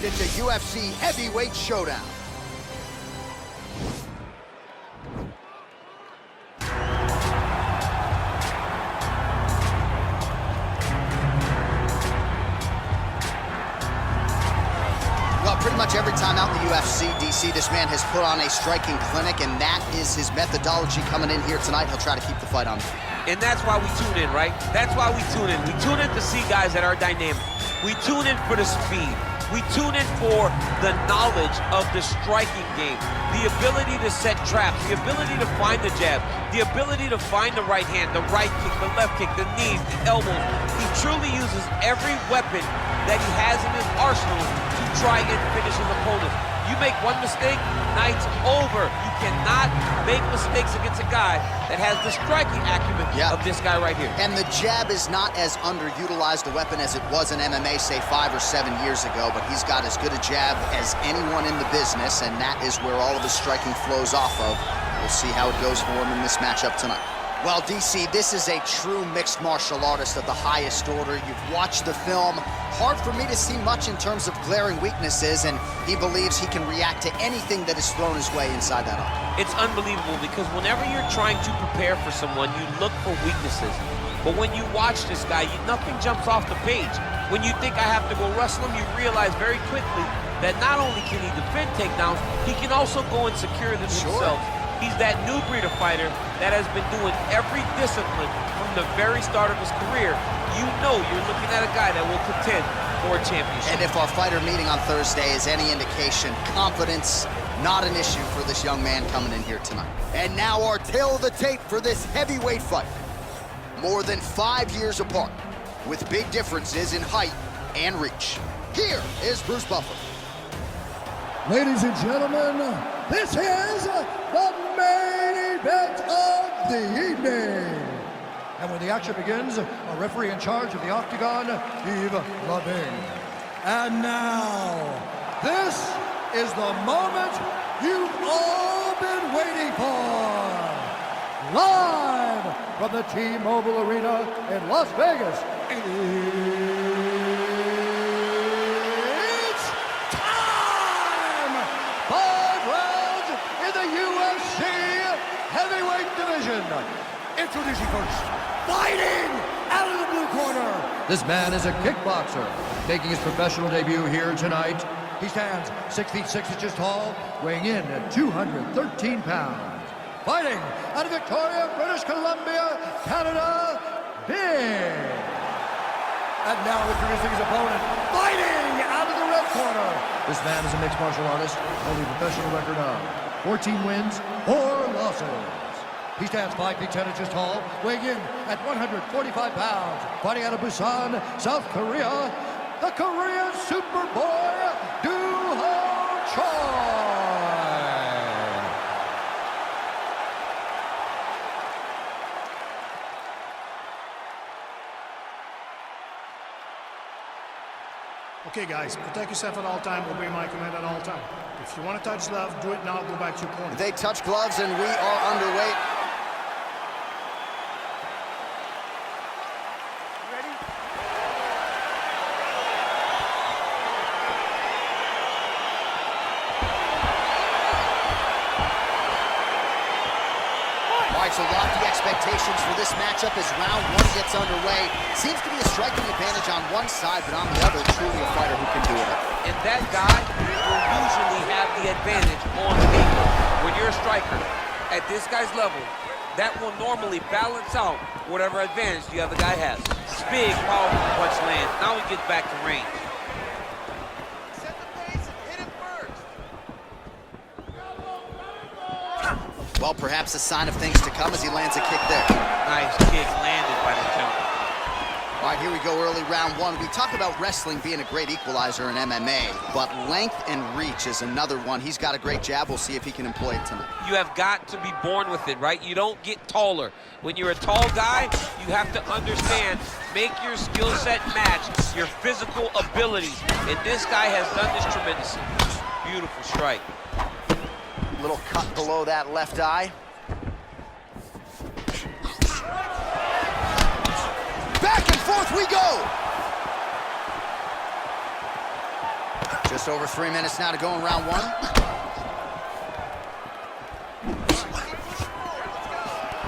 next, it's a UFC heavyweight showdown. Well, pretty much every time out in the UFC, DC, this man has put on a striking clinic, and that is his methodology coming in here tonight. He'll try to keep the fight on. And that's why we tune in, right? That's why we tune in. We tune in to see guys that are dynamic. We tune in for the speed. We tune in for the knowledge of the striking game, the ability to set traps, the ability to find the jab, the ability to find the right hand, the right kick, the left kick, the knees, the elbows. He truly uses every weapon that he has in his arsenal to try and finish his opponent. You make one mistake, night's over. You cannot make mistakes against a guy that has the striking acumen of this guy right here. And the jab is not as underutilized a weapon as it was in MMA, say 5 or 7 years ago, but he's got as good a jab as anyone in the business, and that is where all of his striking flows off of. We'll see how it goes for him in this matchup tonight. Well, DC, this is a true mixed martial artist of the highest order. You've watched the film. Hard for me to see much in terms of glaring weaknesses, and he believes he can react to anything that is thrown his way inside that arm. It's unbelievable because whenever you're trying to prepare for someone, you look for weaknesses. But when you watch this guy, nothing jumps off the page. When you think I have to go wrestle him, you realize very quickly that not only can he defend takedowns, he can also go and secure them himself. He's that new breed of fighter that has been doing every discipline from the very start of his career. You know you're looking at a guy that will contend for a championship. And if our fighter meeting on Thursday is any indication, confidence, not an issue for this young man coming in here tonight. And now our tale of the tape for this heavyweight fight. More than 5 years apart, with big differences in height and reach. Here is Bruce Buffer. Ladies and gentlemen, this is the main event of the evening. And when the action begins, a referee in charge of the Octagon, Yves Lavigne. And now, this is the moment you've all been waiting for. Live from the T-Mobile Arena in Las Vegas. It's time! 5 rounds in the UFC heavyweight division. Introducing first, fighting out of the blue corner. This man is a kickboxer, making his professional debut here tonight. He stands 6 feet 6 inches tall, weighing in at 213 pounds. Fighting out of Victoria, British Columbia, Canada, Big. And now introducing his opponent, fighting out of the red corner. This man is a mixed martial artist, holding a professional record of 14 wins, 4 losses. He stands 5 feet 10 inches tall, weighing in at 145 pounds. Fighting out of Busan, South Korea, the Korean Superboy, Doo Ho Choi. Okay, guys, protect yourself at all time, obey my command at all time. If you want to touch gloves, do it now, go back to your corner. They touch gloves and we are underway. Ready? All right, so lofty expectations for this matchup as round 1 gets underway. Seems to be a striking advantage on one side, but on the other, truly a fighter who can do it all. And that guy will usually have the advantage on paper. When you're a striker at this guy's level, that will normally balance out whatever advantage the other guy has. Big, powerful punch lands. Now he gets back to range. Set the pace and hit him first. Well, perhaps a sign of things to come as he lands a kick there. Nice kick landed by the jump. All right, here we go, early round 1. We talk about wrestling being a great equalizer in MMA, but length and reach is another one. He's got a great jab. We'll see if he can employ it tonight. You have got to be born with it, right? You don't get taller. When you're a tall guy, you have to understand, make your skill set match your physical abilities. And this guy has done this tremendously. Beautiful strike. Little cut below that left eye. Back and forth we go. Just over 3 minutes now to go in round one.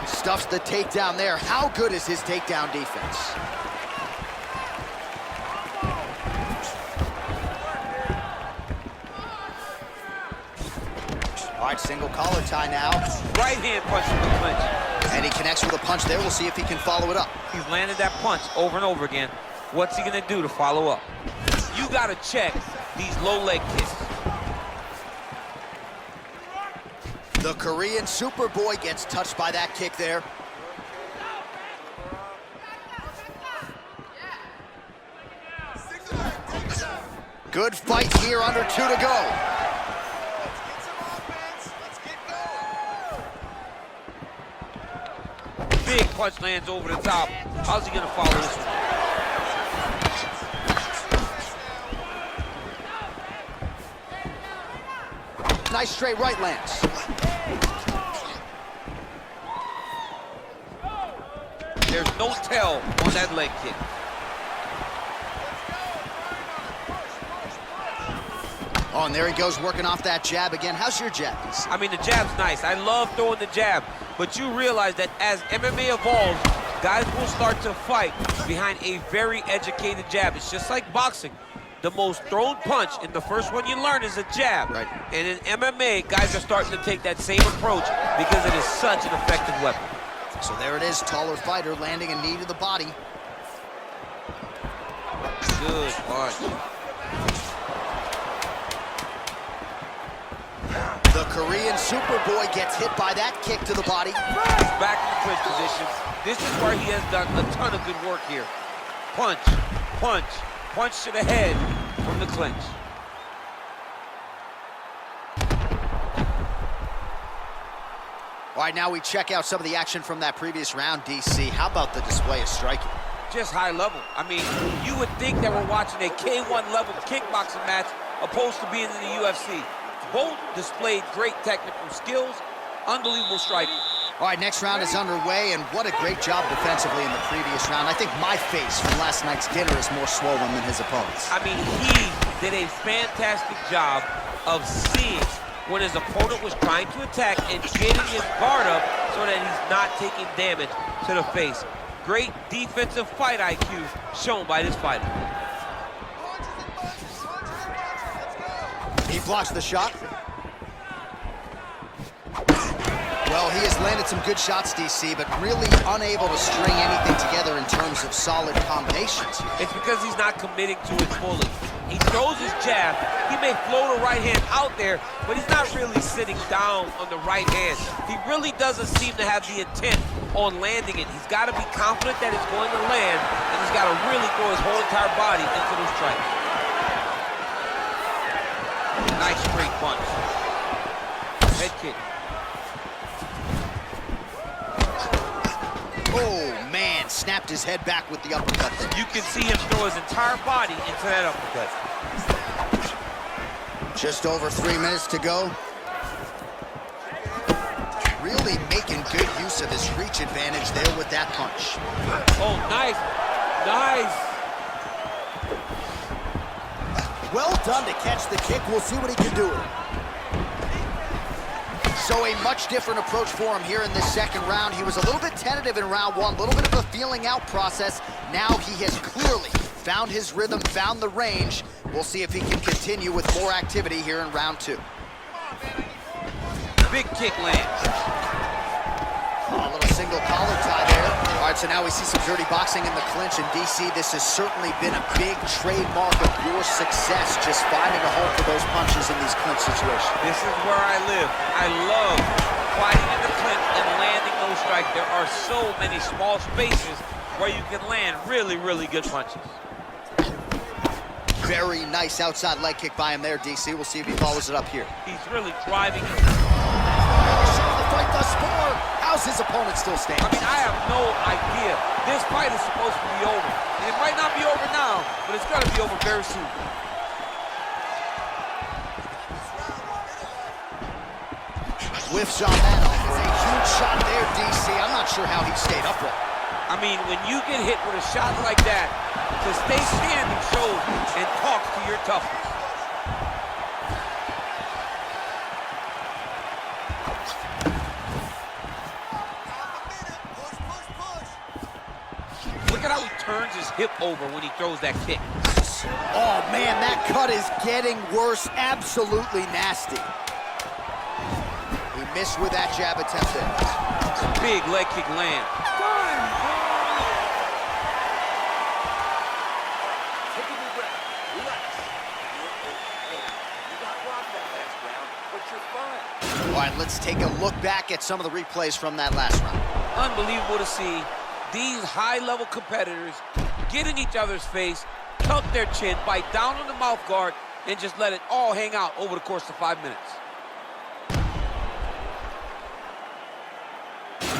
Stuffs the takedown there. How good is his takedown defense? All right, single collar tie now. Right hand punch from the clinch. And he connects with a punch there. We'll see if he can follow it up. He's landed that punch over and over again. What's he gonna do to follow up? You gotta check these low leg kicks. The Korean Superboy gets touched by that kick there. Good fight here, under 2 to go. Big punch lands over the top. How's he gonna follow this one? Nice straight right lands. There's no tell on that leg kick. Oh, and there he goes, working off that jab again. How's your jab, DC? I mean, the jab's nice. I love throwing the jab, but you realize that as MMA evolves, guys will start to fight behind a very educated jab. It's just like boxing. The most thrown punch, and the first one you learn is a jab. Right. And in MMA, guys are starting to take that same approach because it is such an effective weapon. So there it is, taller fighter landing a knee to the body. Good punch. The Korean Superboy gets hit by that kick to the body. He's back in the clinch position. This is where he has done a ton of good work here. Punch, punch, punch to the head from the clinch. All right, now we check out some of the action from that previous round, DC. How about the display of striking? Just high level. I mean, you would think that we're watching a K1 level kickboxing match opposed to being in the UFC. Both displayed great technical skills, unbelievable striking. All right, next round is underway, and what a great job defensively in the previous round. I think my face from last night's dinner is more swollen than his opponent's. I mean, he did a fantastic job of seeing when his opponent was trying to attack and getting his guard up so that he's not taking damage to the face. Great defensive fight IQ shown by this fighter. He blocks the shot. Well, he has landed some good shots, DC, but really unable to string anything together in terms of solid combinations here. It's because he's not committing to it fully. He throws his jab. He may float a right hand out there, but he's not really sitting down on the right hand. He really doesn't seem to have the intent on landing it. He's got to be confident that it's going to land, and he's got to really throw his whole entire body into those strikes. Nice straight punch. Head kick. Oh, man, snapped his head back with the uppercut there. You can see him throw his entire body into that uppercut. Just over 3 minutes to go. Really making good use of his reach advantage there with that punch. Oh, nice. Nice. Well done to catch the kick. We'll see what he can do with it. So a much different approach for him here in this second round. He was a little bit tentative in round one, a little bit of a feeling out process. Now he has clearly found his rhythm, found the range. We'll see if he can continue with more activity here in round two. Big kick lands. A little single collar tie there. All right, so now we see some dirty boxing in the clinch. And DC, this has certainly been a big trademark of your success, just finding a hole for those punches in these clinch situations. This is where I live. I love fighting in the clinch and landing those strikes. There are so many small spaces where you can land really, really good punches. Very nice outside leg kick by him there, DC. We'll see if he follows it up here. He's really driving. Showing the fight thus far. How's his opponent still standing? I mean, I have no idea. This fight is supposed to be over. And it might not be over now, but it's gonna be over very soon. Whiffs on that for a huge shot there, DC. I'm not sure how he stayed upright. I mean, when you get hit with a shot like that, to stay standing shows and talks to your toughness. Look at how he turns his hip over when he throws that kick. Oh, man, that cut is getting worse. Absolutely nasty. He missed with that jab attempt there. Big leg kick land. Take a deep breath. Relax. You're okay. You got rocked that last round, but you're fine. All right, let's take a look back at some of the replays from that last round. Unbelievable to see these high-level competitors get in each other's face, tuck their chin, bite down on the mouth guard, and just let it all hang out over the course of 5 minutes.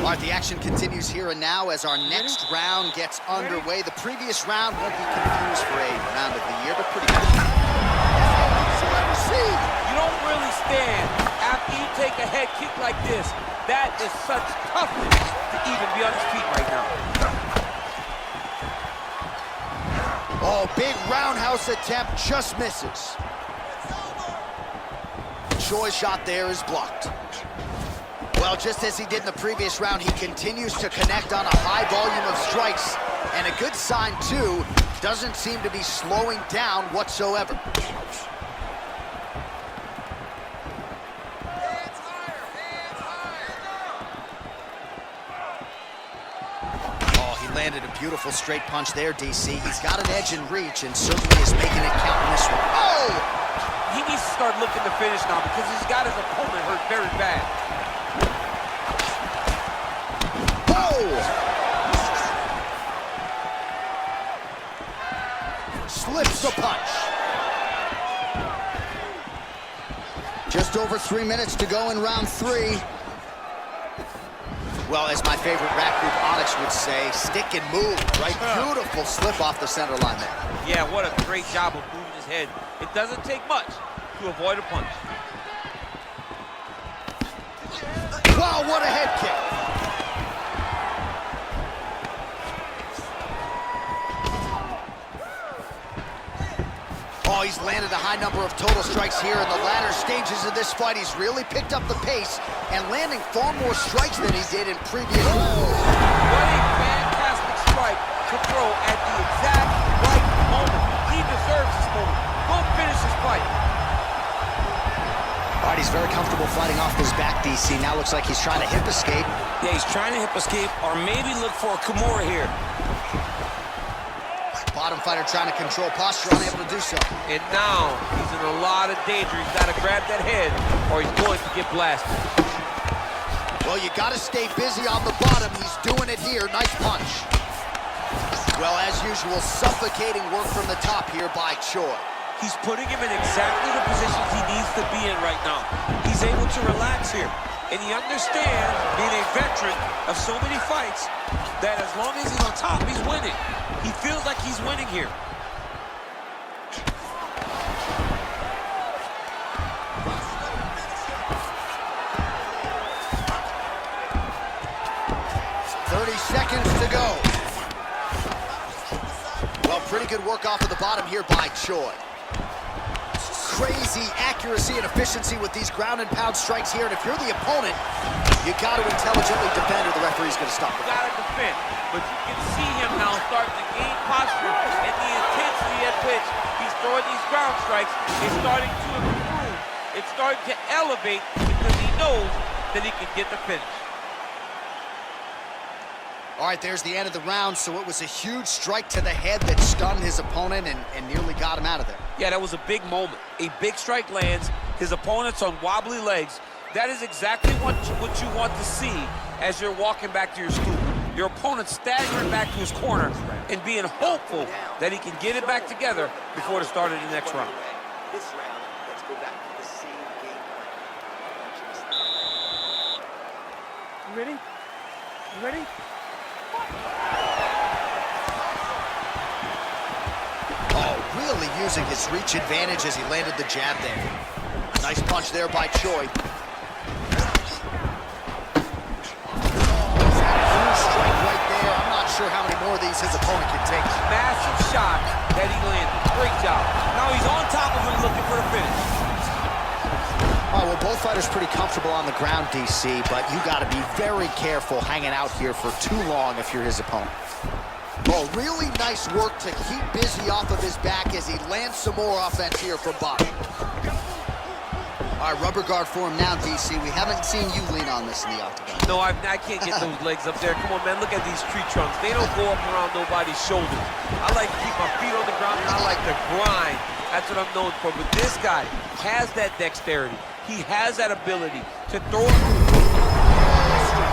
All right, the action continues here and now as our next round gets underway. The previous round won't be confused for a round of the year, but pretty good. You don't really stand after you take a head kick like this. That is such toughness to even be on his feet right now. Oh, big roundhouse attempt, just misses. Choi's shot there is blocked. Well, just as he did in the previous round, he continues to connect on a high volume of strikes. And a good sign, too, doesn't seem to be slowing down whatsoever. Oh, he landed a beautiful straight punch there, DC. He's got an edge in reach and certainly is making it count in this one. Oh! He needs to start looking to finish now because he's got his opponent hurt very bad. Slips the punch. Just over 3 minutes to go in round 3. Well, as my favorite rap group Onyx would say, stick and move, right? Beautiful slip off the center line there. Yeah, what a great job of moving his head. It doesn't take much to avoid a punch. Wow, what a head kick. Oh, he's landed a high number of total strikes here in the latter stages of this fight. He's really picked up the pace and landing far more strikes than he did in previous rounds. What a fantastic strike to throw at the exact right moment. He deserves this moment. Go finish this fight. All right, he's very comfortable fighting off his back, DC. Now looks like he's trying to hip escape. Yeah, he's trying to hip escape or maybe look for a Kimura here. Bottom fighter trying to control posture, unable to do so. And now he's in a lot of danger. He's got to grab that head or he's going to get blasted. Well, you got to stay busy on the bottom. He's doing it here. Nice punch. Well, as usual, suffocating work from the top here by Choi. He's putting him in exactly the positions he needs to be in right now. He's able to relax here. And he understands, being a veteran of so many fights, that as long as he's on top, he's winning. He feels like he's winning here. Seconds to go. Well, pretty good work off of the bottom here by Choi. Crazy accuracy and efficiency with these ground and pound strikes here. And if you're the opponent, you got to intelligently defend or the referee's going to stop it. Got to defend. But you can see him now starting to gain posture and the intensity at which he's throwing these ground strikes is starting to improve. It's starting to elevate because he knows that he can get the finish. All right, there's the end of the round, so it was a huge strike to the head that stunned his opponent and nearly got him out of there. Yeah, that was a big moment. A big strike lands, his opponent's on wobbly legs. That is exactly what you want to see as you're walking back to your stool. Your opponent staggering back to his corner and being hopeful that he can get it back together before the start of the next round. This round, let's go back to the same game plan. You ready? You ready? Oh, really using his reach advantage as he landed the jab there. Nice punch there by Choi. Huge strike right there. I'm not sure how many more of these his opponent can take. Massive shot that he landed. Great job. Now he's on top of him looking for the finish. All right, well, both fighters pretty comfortable on the ground, DC, but you got to be very careful hanging out here for too long if you're his opponent. Oh, really nice work to keep busy off of his back as he lands some more offense here from bottom. All right, rubber guard for him now, DC. We haven't seen you lean on this in the octagon. No, I can't get those legs up there. Come on, man, look at these tree trunks. They don't go up around nobody's shoulders. I like to keep my feet on the ground, and I like to grind. That's what I'm known for. But this guy has that dexterity. He has that ability to throw it.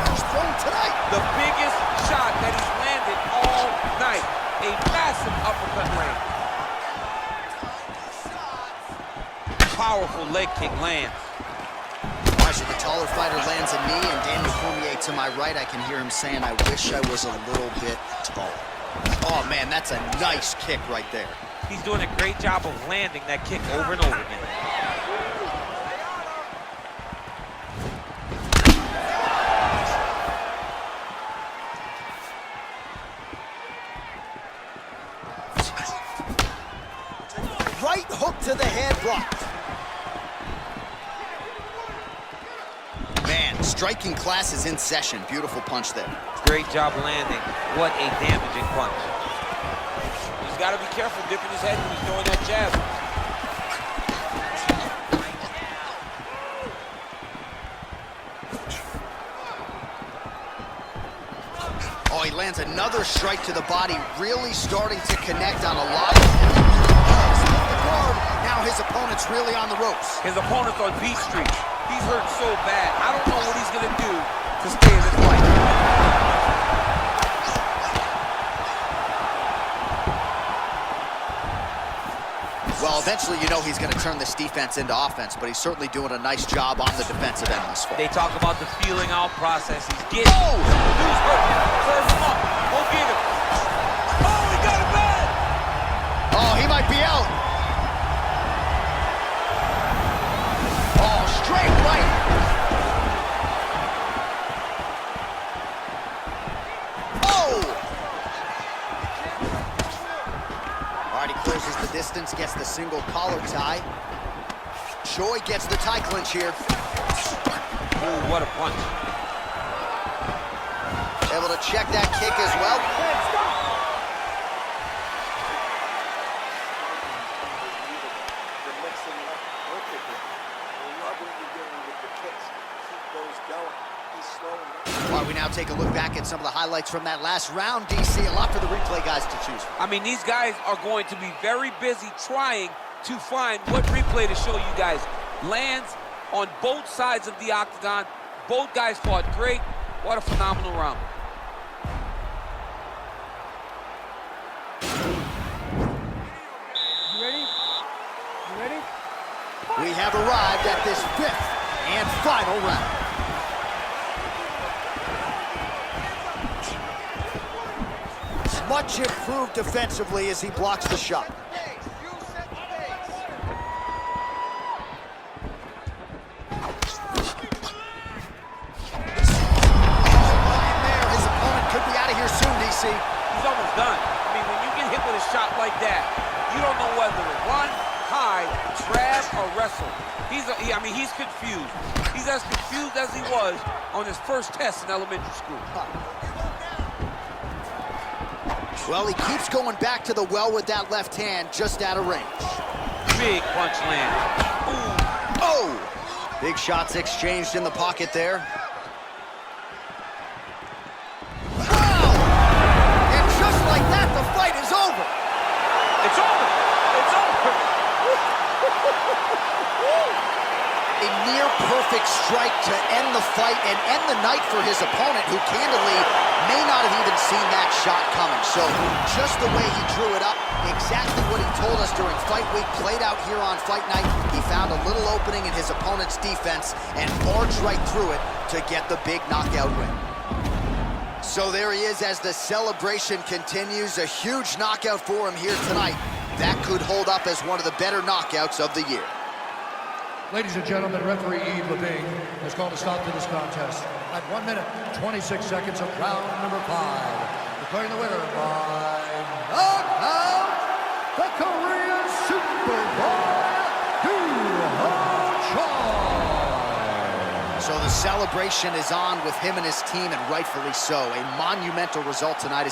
He's thrown tonight. The biggest shot that he's landed all night. A massive uppercut land. Powerful leg kick lands. As the taller fighter lands a knee, and Daniel Cormier to my right, I can hear him saying, I wish I was a little bit taller. Oh, man, that's a nice kick right there. He's doing a great job of landing that kick over and over again. Right hook to the head, blocked. Man, striking class is in session. Beautiful punch there. Great job landing. What a damaging punch. He's got to be careful dipping his head when he's throwing that jab. Oh, he lands another strike to the body, really starting to connect on a lot of guard. Now his opponent's really on the ropes. His opponent's on beat street. He's hurt so bad. I don't know what he's going to do to stay in this fight. Well, eventually you know he's going to turn this defense into offense, but he's certainly doing a nice job on the defensive end this fight. They talk about the feeling out process. He's getting. Oh! Dude's hurt. Serve him up. We'll get him. Oh, he got him bad! Oh, he might be out. Oh, straight right. Oh! All right, he closes the distance, gets the single collar tie. Choi gets the tie clinch here. Ooh, what a punch. Able to check that kick as well. All right, we now take a look back at some of the highlights from that last round, DC. A lot for the replay guys to choose from. I mean, these guys are going to be very busy trying to find what replay to show you guys. Lands on both sides of the octagon. Both guys fought great. What a phenomenal round. You ready? You ready? We have arrived at this fifth and final round. Much improved defensively as he blocks the shot. His opponent could be out of here soon, DC. He's almost done. I mean, when you get hit with a shot like that, you don't know whether to run, hide, grab, or wrestle. He's confused. He's as confused as he was on his first test in elementary school. Well, he keeps going back to the well with that left hand, just out of range. Big punch land. Ooh. Oh! Big shots exchanged in the pocket there. Wow! And just like that, the fight is over. It's over. It's over. A near-perfect strike to end the fight and end the night for his opponent, who candidly may not have even seen that shot coming. So just the way he drew it up, exactly what he told us during fight week, played out here on fight night. He found a little opening in his opponent's defense and barged right through it to get the big knockout win. So there he is as the celebration continues. A huge knockout for him here tonight. That could hold up as one of the better knockouts of the year. Ladies and gentlemen, referee Yves Levine has called a stop to this contest at 1 minute, 26 seconds of round number 5. Declaring the winner by knockout, the Korean Superboy, Doo Ho Choi. So the celebration is on with him and his team, and rightfully so. A monumental result tonight.